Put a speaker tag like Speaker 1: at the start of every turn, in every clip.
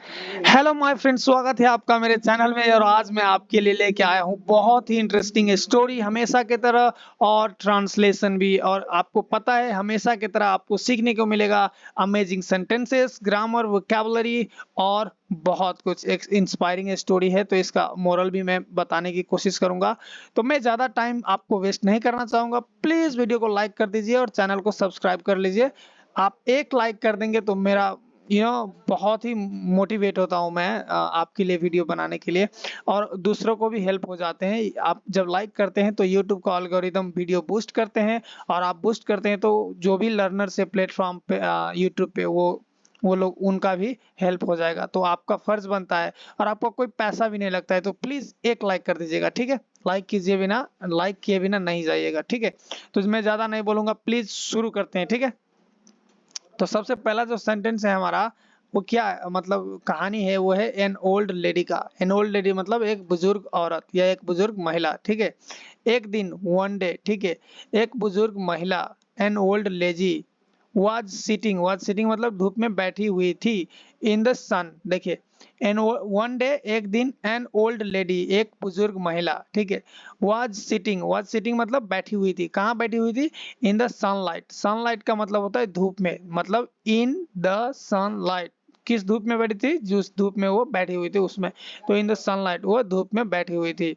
Speaker 1: Hello my friend, स्वागत है आपका मेरे चैनल में। और आज मैं आपके लिए लेके आया हूँ बहुत ही इंटरेस्टिंग स्टोरी हमेशा की तरह, और ट्रांसलेशन भी। और आपको पता है हमेशा की तरह आपको सीखने को मिलेगा अमेजिंग सेंटेंसेस, ग्रामर, वोकैबुलरी और बहुत कुछ। एक इंस्पायरिंग स्टोरी है तो इसका मोरल भी मैं बताने की कोशिश करूंगा। तो मैं ज़्यादा टाइम आपको वेस्ट नहीं करना चाहूँगा। प्लीज़ वीडियो को लाइक कर दीजिए और चैनल को सब्सक्राइब कर लीजिए। आप एक लाइक कर देंगे तो मेरा बहुत ही मोटिवेट होता हूँ मैं आपके लिए वीडियो बनाने के लिए। और दूसरों को भी हेल्प हो जाते हैं। आप जब लाइक करते हैं तो यूट्यूब का एल्गोरिदम वीडियो बूस्ट करते हैं, और आप बूस्ट करते हैं तो जो भी लर्नर से प्लेटफॉर्म पे यूट्यूब पे वो लोग उनका भी हेल्प हो जाएगा। तो आपका फर्ज बनता है, और आपको कोई पैसा भी नहीं लगता है। तो प्लीज एक लाइक कर दीजिएगा, ठीक है। लाइक किए बिना नहीं जाइएगा, ठीक है। तो मैं ज्यादा नहीं बोलूंगा, प्लीज शुरू करते हैं, ठीक है। तो सबसे पहला जो सेंटेंस है हमारा, वो क्या मतलब कहानी है, वो है एन ओल्ड लेडी का। एन ओल्ड लेडी मतलब एक बुजुर्ग औरत या एक बुजुर्ग महिला, ठीक है। एक दिन, वन डे, ठीक है। एक बुजुर्ग महिला, an old lady, was sitting मतलब धूप में बैठी हुई थी। इन द सन, देखिए। एन वन डे, एक दिन, एन ओल्ड लेडी एक बुजुर्ग महिला, ठीक है। वाज सिटिंग मतलब बैठी हुई थी। कहाँ बैठी हुई थी? In the sunlight. सनलाइट का मतलब होता है धूप में, मतलब इन द सनलाइट। किस धूप में बैठी थी? जिस धूप में वो बैठी हुई थी उसमें। तो इन द सनलाइट, वो धूप में बैठी हुई थी।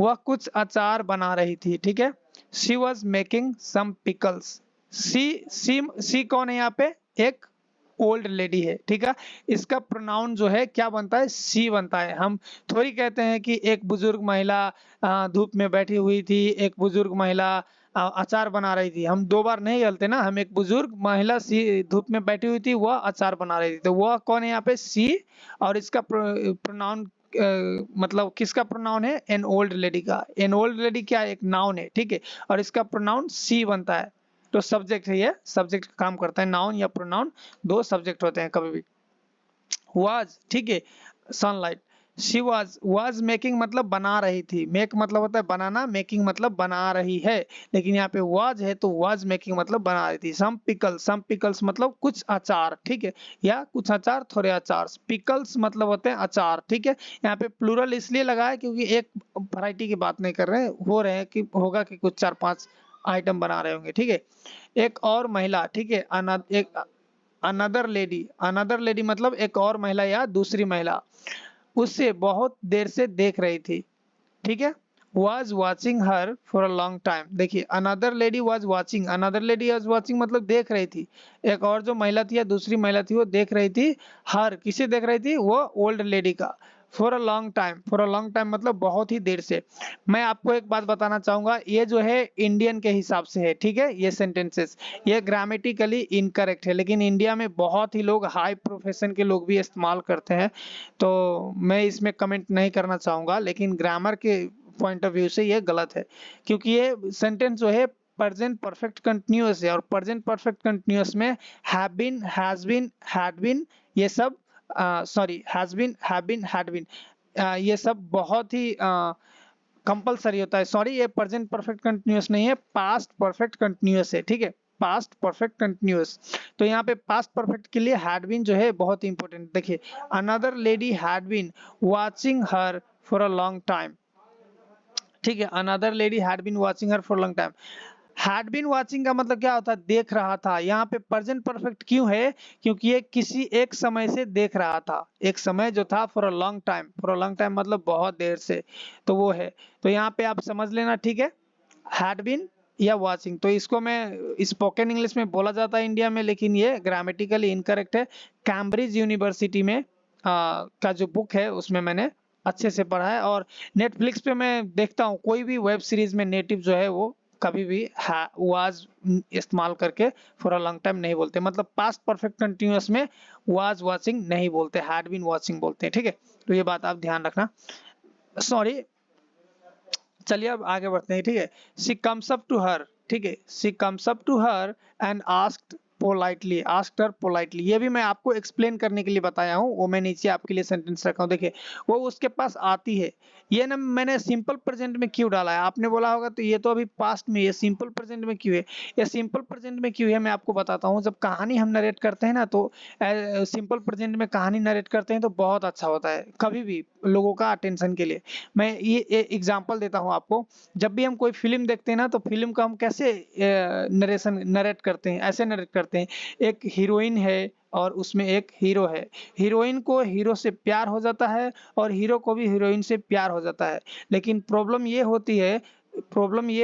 Speaker 1: वह कुछ अचार बना रही थी, ठीक है। She was making some pickles. See कौन है यहाँ पे? एक ओल्ड लेडी है, ठीक है। इसका प्रोनाउन जो है क्या बनता है? सी बनता है। हम थोड़ी कहते हैं कि एक बुजुर्ग महिला धूप में बैठी हुई थी, एक बुजुर्ग महिला अचार बना रही थी। हम दो बार नहीं बोलते ना। हम एक बुजुर्ग महिला सी धूप में बैठी हुई थी, वह अचार बना रही थी। तो वह कौन है यहाँ पे? सी। और इसका प्रोनाउन मतलब किसका प्रोनाउन है? एन ओल्ड लेडी का। एन ओल्ड लेडी क्या है? एक नाउन है, ठीक है। और इसका प्रोनाउन सी बनता है। तो सब्जेक्ट है, ये सब्जेक्ट काम करता है। नाउन या प्रोनाउन दो सब्जेक्ट होते हैं कभी भी। वाज, ठीक है। सनलाइट। शी वाज मेकिंग मतलब बना रही थी। मेक मतलब होता है बनाना, मेकिंग मतलब बना रही है। लेकिन यहाँ पे वाज है तो वाज मेकिंग मतलब बना रही थी। सम पिकल्स मतलब कुछ अचार, ठीक है। या कुछ अचार, थोड़े अचार। पिकल्स मतलब होते हैं अचार, ठीक है। यहाँ पे प्लूरल इसलिए लगा है क्योंकि एक वैरायटी की बात नहीं कर रहे हैं, हो रहे हैं कि होगा कि कुछ चार पांच आइटम बना रहे होंगे, ठीक है। एक और महिला, ठीक है। अनदर लेडी मतलब एक और महिला या दूसरी महिला उससे बहुत देर से देख रही थी, ठीक है। Was watching her for a long time. देखिए, अनदर लेडी वॉज वॉचिंग मतलब देख रही थी। एक और जो महिला थी या दूसरी महिला थी वो देख रही थी। हर किसे देख रही थी? वो ओल्ड लेडी का। फॉर अ लॉन्ग टाइम मतलब बहुत ही देर से। मैं आपको एक बात बताना चाहूंगा, ये जो है इंडियन के हिसाब से है, ठीक है। ये सेंटेंसेस ये ग्रामेटिकली इनकरेक्ट है, लेकिन इंडिया में बहुत ही लोग, हाई प्रोफेशन के लोग भी इस्तेमाल करते हैं। तो मैं इसमें कमेंट नहीं करना चाहूंगा, लेकिन ग्रामर के पॉइंट ऑफ व्यू से ये गलत है। क्योंकि ये सेंटेंस जो है प्रेजेंट परफेक्ट कंटिन्यूअस है, और प्रेजेंट परफेक्ट कंटिन्यूअस में have been, has been, had been, ये सब sorry, has been, have been, had been, ये सब बहुत ही कंपलसरी होता है। सॉरी, ये प्रेजेंट परफेक्ट कंटिन्यूअस नहीं है, पास्ट परफेक्ट कंटिन्यूअस है, ठीक है। Past perfect continuous. तो यहाँ पे पास्ट परफेक्ट के लिए हैड बीन जो है बहुत इंपॉर्टेंट। देखिए, another lady had been watching her for a long time, ठीक है। Another lady had been watching her for long time. Had been watching का मतलब क्या होता है? देख रहा था। यहाँ पे प्रेजेंट परफेक्ट क्यों है? क्योंकि ये किसी एक समय से देख रहा था। एक समय जो था, फॉर अ लॉन्ग टाइम मतलब बहुत देर से। तो वो है। तो यहाँ पे आप समझ लेना, ठीक है। हैड बीन या वाचिंग, तो इसको मैं स्पोकन इंग्लिश में बोला जाता है इंडिया में, लेकिन ये ग्रामेटिकली इनकरेक्ट है। कैम्ब्रिज यूनिवर्सिटी में का जो बुक है उसमें मैंने अच्छे से पढ़ा है। और नेटफ्लिक्स पे मैं देखता हूँ कोई भी वेब सीरीज में नेटिव जो है वो कभी भी वाज इस्तेमाल करके फॉर अ लॉन्ग टाइम नहीं बोलते। मतलब पास्ट परफेक्ट कंटिन्यूअस में वाज वाचिंग नहीं बोलते, हैड बीन वाचिंग बोलते हैं, ठीक है। तो ये बात आप ध्यान रखना। सॉरी, चलिए अब आगे बढ़ते हैं, ठीक है। She comes up to her, ठीक है। She comes up to her and asked politely, asked her politely, ये भी मैं आपको एक्सप्लेन करने के लिए बताया हूँ, वो मैं नीचे आपके लिए सेंटेंस रखा हूँ। देखिए वो उसके पास आती है, ये ना मैंने सिंपल प्रेजेंट में क्यों डाला है, आपने बोला होगा तो ये तो अभी पास्ट में, ये सिंपल प्रेजेंट में क्यों है, ये सिंपल प्रेजेंट में क्यों है मैं आपको बताता हूँ। जब कहानी हम नरेट करते हैं ना तो सिंपल प्रेजेंट में कहानी नरेट करते हैं तो बहुत अच्छा होता है, कभी भी लोगों का अटेंशन के लिए। मैं ये एग्जांपल देता हूँ आपको, जब भी हम कोई फिल्म देखते हैं ना तो फिल्म को हम कैसे नरेशन नरेट करते हैं, ऐसे नरेट करते हैं, एक हीरोइन है और उसमें एक हीरो है, हीरोइन को हीरो से प्यार हो जाता है और हीरो को भी हीरोइन से प्यार हो जाता है। लेकिन प्रॉब्लम ये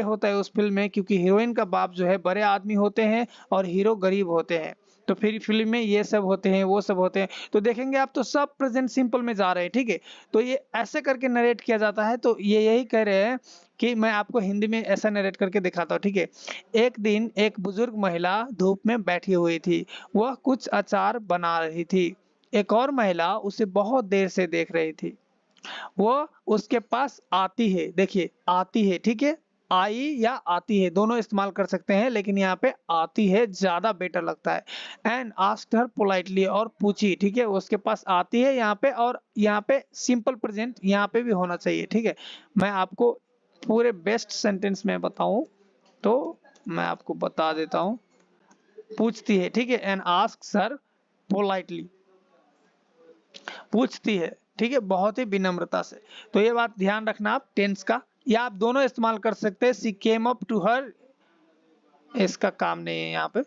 Speaker 1: होता है उस फिल्म में, क्योंकि हीरोइन का बाप जो है बड़े आदमी होते हैं और हीरो गरीब होते हैं, तो फिर फिल्म में ये सब होते हैं वो सब होते हैं, तो देखेंगे आप तो सब प्रेजेंट सिंपल में जा रहे हैं, ठीक है। तो ये ऐसे करके नरेट किया जाता है, तो ये यही कह रहे हैं कि मैं आपको हिंदी में ऐसा नरेट करके दिखाता हूँ, ठीक है। एक दिन एक बुजुर्ग महिला धूप में बैठी हुई थी, वह कुछ अचार बना रही थी, एक और महिला उसे बहुत देर से देख रही थी, वो उसके पास आती है, देखिए आती है, ठीक है, आई या आती है दोनों इस्तेमाल कर सकते हैं, लेकिन यहाँ पे आती है ज्यादा बेटर लगता है। एंड आस्क्ड हर पोलाइटली, और पूछी, ठीक है, उसके पास आती है यहाँ पे, और यहाँ पे सिंपल प्रेजेंट यहाँ पे भी होना चाहिए, ठीक है। मैं आपको पूरे बेस्ट सेंटेंस में बताऊं तो मैं आपको बता देता हूं, पूछती है, ठीक है, एंड आस्क्स हर पोलाइटली, पूछती है, ठीक है, बहुत ही विनम्रता से। तो ये बात ध्यान रखना आप टेंस का, या आप दोनों इस्तेमाल कर सकते हैं, she came up to her, इसका काम नहीं है यहाँ पे,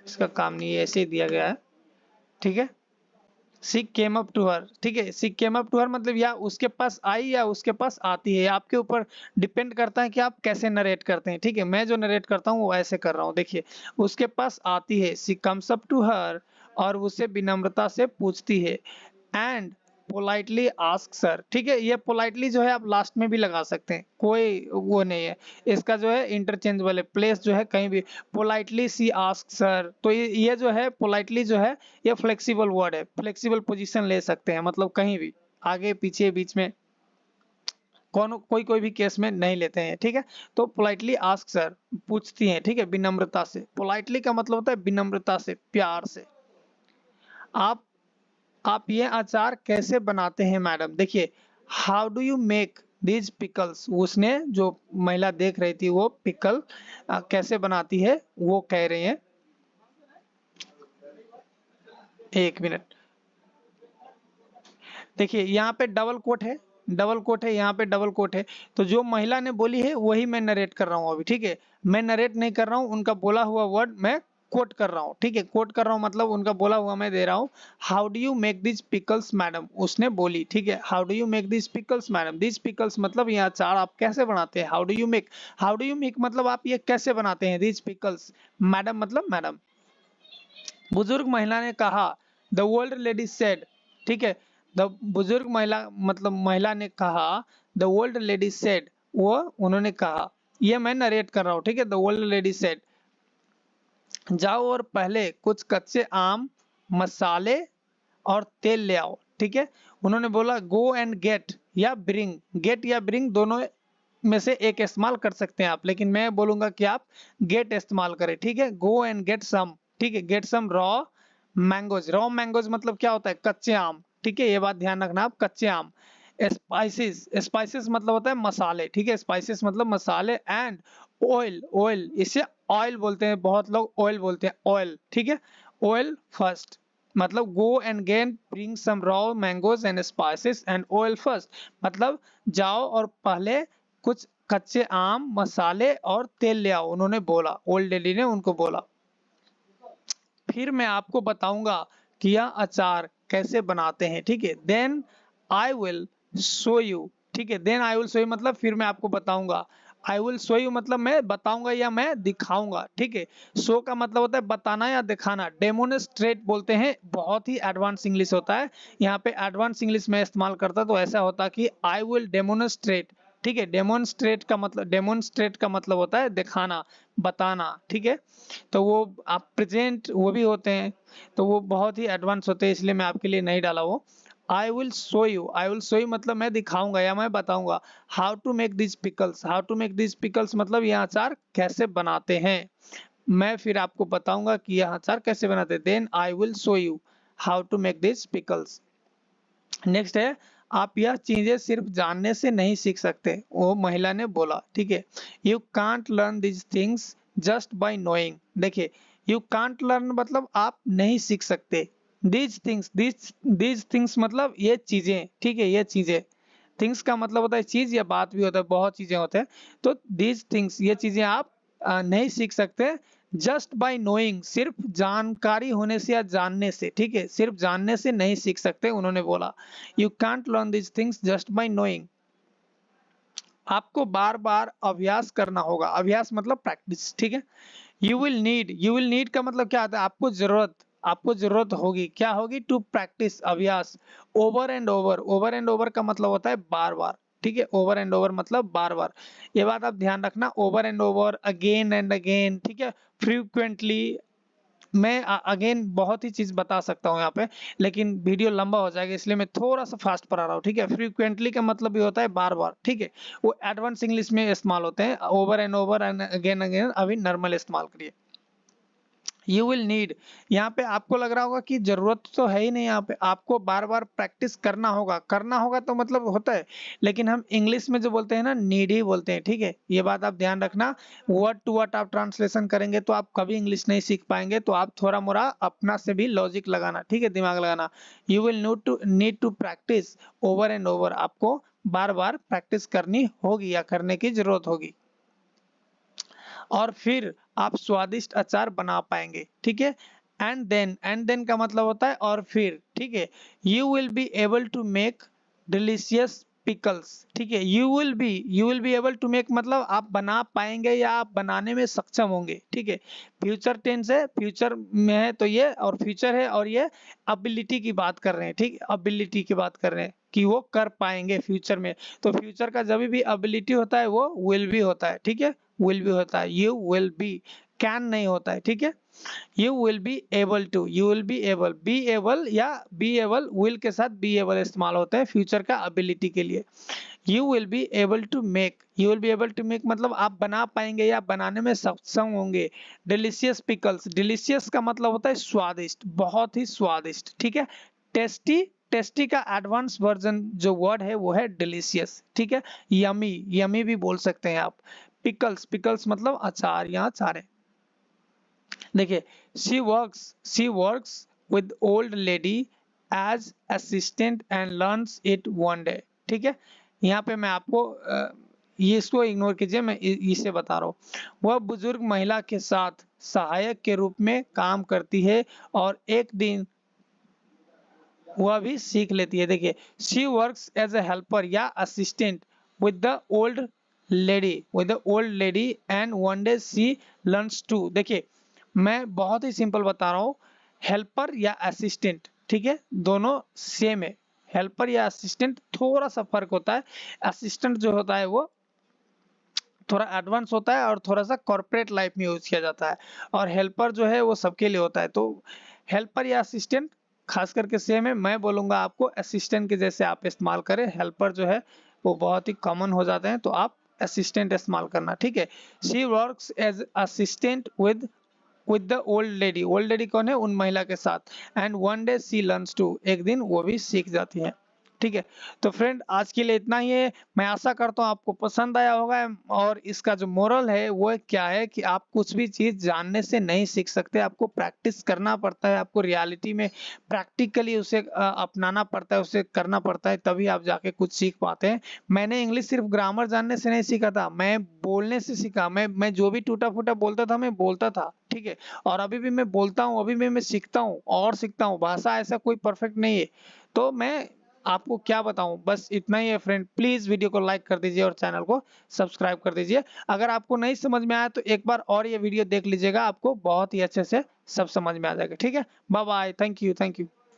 Speaker 1: इसका काम नहीं है, ऐसे ही दिया गया है, ठीक है। She came up to her, ठीक है, she came up to her मतलब या उसके पास आई या उसके पास आती है, आपके ऊपर डिपेंड करता है कि आप कैसे नरेट करते हैं, ठीक है। मैं जो नरेट करता हूँ वो ऐसे कर रहा हूँ, देखिए उसके पास आती है, she comes up to her, और उसे विनम्रता से पूछती है, एंड पोलाइटली आस्क सर, ठीक है। ये पोलाइटली जो है आप लास्ट में भी लगा सकते हैं, कोई वो नहीं है, इसका जो है इंटरचेंजेबल है, प्लेस जो है कहीं भी, पोलाइटली सी आस्क सर, तो ये जो है पोलाइटली जो है ये फ्लेक्सिबल वर्ड है, फ्लेक्सिबल पोजीशन ले सकते हैं, मतलब कहीं भी आगे पीछे बीच में कोई भी केस में नहीं लेते हैं, ठीक है। तो पोलाइटली आस्क सर, पूछती हैं, ठीक है, विनम्रता से, पोलाइटली का मतलब होता है विनम्रता से, प्यार से। आप आप ये अचार कैसे बनाते हैं मैडम, देखिए how do you make these pickles, उसने जो महिला देख रही थी वो पिकल कैसे बनाती है वो कह रहे हैं, एक मिनट, देखिए यहाँ पे डबल कोट है, डबल कोट है, यहाँ पे डबल कोट है, तो जो महिला ने बोली है वही मैं नरेट कर रहा हूँ अभी, ठीक है। मैं नरेट नहीं कर रहा हूँ, उनका बोला हुआ वर्ड मैं कोट कर रहा हूँ, ठीक है, कोट कर रहा हूँ मतलब उनका बोला हुआ मैं दे रहा हूँ। How do you make this pickles madam, उसने बोली, ठीक है, how do you make this pickles madam, this pickles मतलब ये अचार आप कैसे बनाते हैं, हाउ डू यू मेक मतलब आप ये कैसे बनाते हैं, दिस पिकल्स मैडम मतलब मैडम। बुजुर्ग महिला ने कहा, द ओल्ड लेडी सेड, ठीक है, द बुजुर्ग महिला मतलब महिला ने कहा, द ओल्ड लेडी सेड, वो उन्होंने कहा, ये मैं नरेट कर रहा हूँ, ठीक है, द ओल्ड लेडी सेड, जाओ और पहले कुछ कच्चे आम, मसाले और तेल ले आओ, ठीक है। उन्होंने बोला गो एंड गेट या ब्रिंग, गेट या ब्रिंग दोनों में से एक इस्तेमाल कर सकते हैं आप, लेकिन मैं बोलूंगा कि आप गेट इस्तेमाल करें, ठीक है, गो एंड गेट सम, ठीक है, get some raw mangoes, raw mangoes मतलब क्या होता है, कच्चे आम, ठीक है, ये बात ध्यान रखना आप, कच्चे आम। स्पाइसेस, स्पाइसेस मतलब होता है मसाले, ठीक है, स्पाइसेस मतलब मसाले, एंड ऑयल, ऑयल इसे ऑयल बोलते हैं, बहुत लोग ऑयल बोलते हैं, ऑयल, ठीक है, ऑयल फर्स्ट, मतलब go and get bring some raw mangoes and spices and oil first, मतलब जाओ और पहले कुछ कच्चे आम, मसाले और तेल ले आओ, उन्होंने बोला, ओल्ड लेडी ने उनको बोला। फिर मैं आपको बताऊंगा कि यह अचार कैसे बनाते हैं, ठीक है, then I will show you, ठीक है, then I will show you मतलब फिर मैं आपको बताऊंगा, आई विल शो यू मतलब मैं बताऊंगा या मैं दिखाऊंगा, ठीक है। शो का मतलब होता है बताना या दिखाना, डेमोन्स्ट्रेट बोलते हैं, बहुत ही एडवांस इंग्लिश होता है, यहाँ पे एडवांस इंग्लिश में इस्तेमाल करता तो ऐसा होता कि आई विल डेमोन्स्ट्रेट, ठीक है, डेमोन्स्ट्रेट का मतलब होता है दिखाना, बताना, ठीक है। तो वो आप प्रेजेंट वो भी होते हैं, तो वो बहुत ही एडवांस होते हैं, इसलिए मैं आपके लिए नहीं डाला वो। I will show you, I will show you मतलब मैं दिखाऊंगा या मैं बताऊंगा, how to make this pickles, how to make this pickles मतलब ये अचार कैसे बनाते हैं। मैं फिर आपको बताऊंगा कि यह अचार कैसे बनाते हैं। Then I will show you how to make this pickles. Next है, आप यह चीजें सिर्फ जानने से नहीं सीख सकते, वो महिला ने बोला, ठीक है। You can't learn this things just by knowing. देखिए, यू कांट लर्न मतलब आप नहीं सीख सकते, दीज थिंग्स मतलब ये चीजें, ठीक है, ये चीजें। थिंग्स का मतलब होता है चीज या बात भी होता है, बहुत चीजें होते हैं। तो दीज थिंग्स, ये चीजें आप नहीं सीख सकते जस्ट बाय नोइंग, सिर्फ जानकारी होने से या जानने से, ठीक है, सिर्फ जानने से नहीं सीख सकते, उन्होंने बोला। You can't learn this things just by knowing. आपको बार बार अभ्यास करना होगा, अभ्यास मतलब प्रैक्टिस, ठीक है। यू विल नीड का मतलब क्या आता है, आपको जरूरत होगी, क्या होगी, टू प्रैक्टिस, अभ्यास। ओवर एंड ओवर का मतलब होता है बार बार, ठीक है। ओवर एंड ओवर मतलब बार बार, ये बात आप ध्यान रखना। Over and over, again and again, ठीक है। फ्रीक्वेंटली, मैं अगेन बहुत ही चीज बता सकता हूँ यहाँ पे, लेकिन वीडियो लंबा हो जाएगा, इसलिए मैं थोड़ा सा फास्ट पढ़ा रहा हूँ, ठीक है। फ्रीक्वेंटली का मतलब भी होता है बार बार, ठीक है। वो एडवांस इंग्लिश में इस्तेमाल होते हैं, ओवर एंड अगेन अगेन अभी नॉर्मल इस्तेमाल करिए। यू विल नीड, यहाँ पे आपको लग रहा होगा कि जरूरत तो है ही नहीं, यहाँ पे आपको बार बार प्रैक्टिस करना होगा तो मतलब होता है, लेकिन हम इंग्लिश में जो बोलते हैं ना, नीड ही बोलते हैं, ठीक है। ये बात आप ध्यान रखना। वर्ड टू वर्ड आप ट्रांसलेशन करेंगे तो आप कभी इंग्लिश नहीं सीख पाएंगे, तो आप थोड़ा मोड़ा अपना से भी लॉजिक लगाना, ठीक है, दिमाग लगाना। You will need to practise over and over, आपको बार बार प्रैक्टिस करनी होगी या करने की जरूरत होगी, और फिर आप स्वादिष्ट अचार बना पाएंगे, ठीक है। एंड देन का मतलब होता है और फिर, ठीक है। You will be able to make delicious pickles, ठीक है। You will be able to make मतलब आप बना पाएंगे या आप बनाने में सक्षम होंगे, ठीक है। फ्यूचर टेंस है, फ्यूचर में है तो ये, और फ्यूचर है, और ये एबिलिटी की बात कर रहे हैं, ठीक है, एबिलिटी की बात कर रहे हैं कि वो कर पाएंगे फ्यूचर में। तो फ्यूचर का जब भी एबिलिटी होता है वो विल बी होता है, ठीक है, विल बी होता है। यू विल बी, कैन नहीं होता है, ठीक है। You will be able to, you will be able या बी एबल, विल के साथ बी एबल इस्तेमाल होते हैं फ्यूचर का एबिलिटी के लिए। You will be able to make, you will be able to make मतलब आप बना पाएंगे या बनाने में सक्षम होंगे डिलीशियस पिकल्स। डिलीशियस का मतलब होता है स्वादिष्ट, बहुत ही स्वादिष्ट, ठीक है। टेस्टी, टेस्टी का एडवांस वर्जन जो वर्ड है वो है डिलीशियस, ठीक है। यमी, यमी भी बोल सकते हैं आप। पिकल्स, पिकल्स मतलब अचार या अचार है। देखिए, she works with old lady as assistant and learns it one day, ठीक है। यहाँ पे मैं आपको ये इसको इग्नोर कीजिए, मैं इसे बता रहा हूँ। वह बुजुर्ग महिला के साथ सहायक के रूप में काम करती है और एक दिन वह भी सीख लेती है। देखिए, she works as a helper या assistant with the old lady and one day she learns too. देखिए, मैं बहुत ही सिंपल बता रहा हूँ, हेल्पर या असिस्टेंट, ठीक है, दोनों सेम है। हेल्पर या असिस्टेंट थोड़ा सा फर्क होता है। असिस्टेंट जो होता है वो थोड़ा एडवांस होता है और थोड़ा सा कॉर्पोरेट लाइफ में यूज किया जाता है, और हेल्पर जो है वो सबके लिए होता है। तो हेल्पर या असिस्टेंट खास करके सेम है, मैं बोलूंगा आपको असिस्टेंट के जैसे आप इस्तेमाल करें। हेल्पर जो है वो बहुत ही कॉमन हो जाते हैं, तो आप असिस्टेंट इस्तेमाल करना, ठीक है। She works as assistant with the old lady कौन है, उन महिला के साथ। And one day she learns to, एक दिन वो भी सीख जाती है, ठीक है। तो फ्रेंड, आज के लिए इतना ही है। मैं आशा करता हूँ आपको पसंद आया होगा, और इसका जो मोरल है वो क्या है कि आप कुछ भी चीज जानने से नहीं सीख सकते, आपको प्रैक्टिस करना पड़ता है, आपको रियलिटी में प्रैक्टिकली उसे अपनाना पड़ता है, उसे करना पड़ता है, तभी आप जाके कुछ सीख पाते हैं। मैंने इंग्लिश सिर्फ ग्रामर जानने से नहीं सीखा था, मैं बोलने से सीखा। मैं जो भी टूटा फूटा बोलता था मैं बोलता था, ठीक है। और अभी भी मैं बोलता हूँ, अभी भी मैं सीखता हूँ और सीखता हूँ। भाषा ऐसा कोई परफेक्ट नहीं है, तो मैं आपको क्या बताऊं, बस इतना ही है फ्रेंड। प्लीज वीडियो को लाइक कर दीजिए और चैनल को सब्सक्राइब कर दीजिए। अगर आपको नहीं समझ में आया तो एक बार और ये वीडियो देख लीजिएगा, आपको बहुत ही अच्छे से सब समझ में आ जाएगा, ठीक है। Bye bye, thank you.